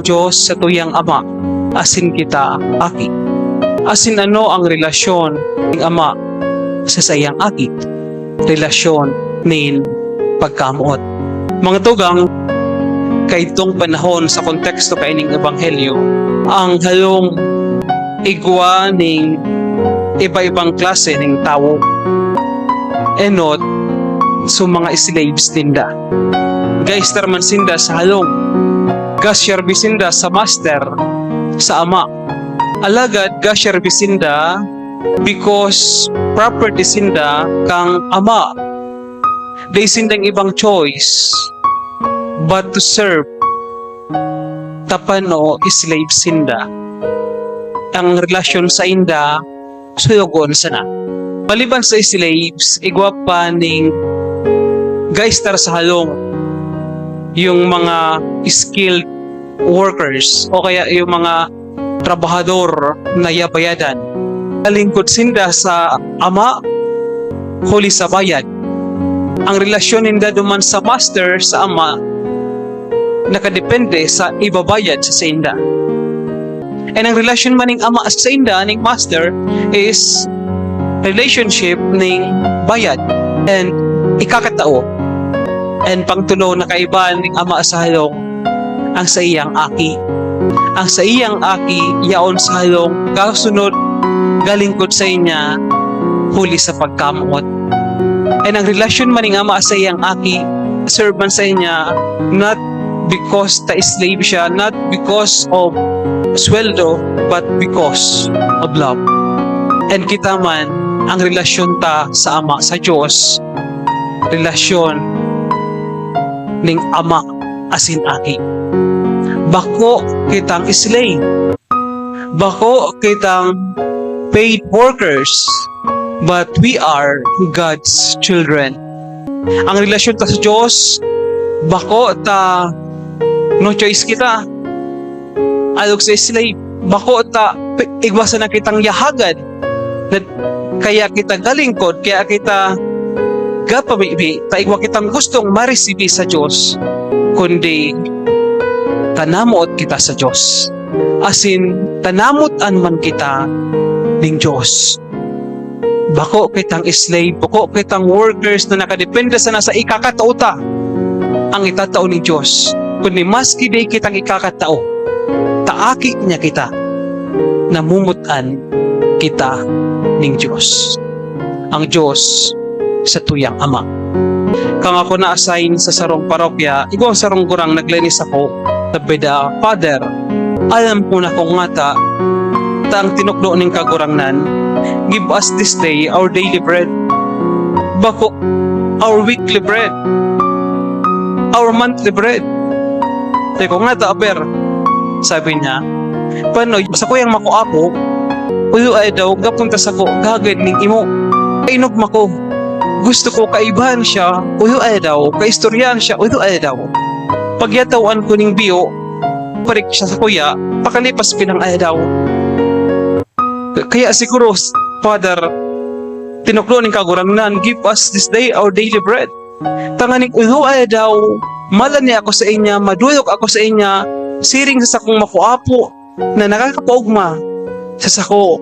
Diyos sa tuyang Ama, asin kita aki. Asin ano ang relasyon ng Ama sa sayang aki? Relasyon nin pagkamuot. Mga tugang, kay itong panahon sa konteksto kay ning ebanghelyo, ang halong igwa ning iba-ibang klase ng tao enot so mga slaves tinda. Guys, tarman sinda sa halong gasyar bisinda sa master sa ama. Alagad gasyar bisinda because property sinda kang ama. Day sindang ibang choice but to serve tapano slave sinda. Ang relasyon sa inda suyogon sana. Maliban sa slaves, igwa pa ning gaystar sa halong yung mga skilled workers o kaya yung mga trabahador na yabayadan. Kalingkod sinda sa ama, huli sa bayad. Ang relasyon ninda duman sa master sa ama nakadepende sa ibabayad sa inda. And ang relasyon man ng ama sa inda, ng master, is relationship ng bayad and ikakatao. And pangtulo na kaibahan ng ama sa halong ang sa iyang aki. Ang sa iyang aki yaon sa halong kasunod galingkod sa inya huli sa pagkamuot. And ang relasyon man ng ama sa iyang aki serban sa inya not because ta slave siya, not because of sweldo, but because of love. And kita man ang relasyon ta sa ama sa Diyos, relasyon ning ama asin aki. Bako kitang slave, bako kitang paid workers, but we are God's children. Ang relasyon ta sa Diyos, bako ta no choice kita alog sa slave, bako ta igwasan na kitang yahagan na kaya kita galingkod, kaya kita gapabibi, taigwa kitang gustong maresibi sa Diyos, kundi tanamot kita sa Diyos. Asin, tanamutan man kita ng Diyos. Bako kitang slave, bako kitang workers na nakadepende sa nasa ikakatauta ang itatao ng Diyos. Kundi maski di kitang ikakatao, taaki niya kita, namumutan kita ng Diyos. Ang Diyos sa tuyang Ama. Kang ako na-assign sa sarong parokya, ikaw ang sarong gurang naglinis ako, tabeda, Father, alam ko na kung ngata, taang tinuklo ng kagurangnan, give us this day our daily bread. Bako, our weekly bread, our monthly bread. Teko nga ta, aber, sabi niya, paano, basta ko yung makuapo, ulo ay daw, gapunta sa ko, gagad ning imo, kainog mako, gusto ko kaibahan siya, ulo ay daw, kaistoryahan siya, ulo ay daw. Pagyatawan ko ning biyo, parik siya sa kuya, pakalipas pinang ay daw. Kaya siguro, Father, tinuklo ning kagurangnan, give us this day our daily bread. Tanganing ulo ay daw, malani ako sa inya, madulok ako sa inya, siring sa sakong makuapo na nakakapaugma sa sako,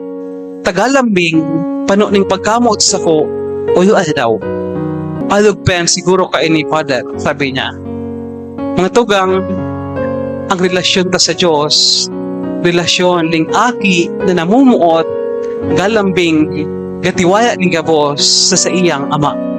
tagalambing, pano ning pagkamot sa sako, ulo ay daw. Alog pen siguro ka ini, Father, sabi niya. Mga tugang, ang relasyon ta sa Diyos, relasyon ling aki na namumuot, galambing, gatiwaya ning gabos sa iyang ama.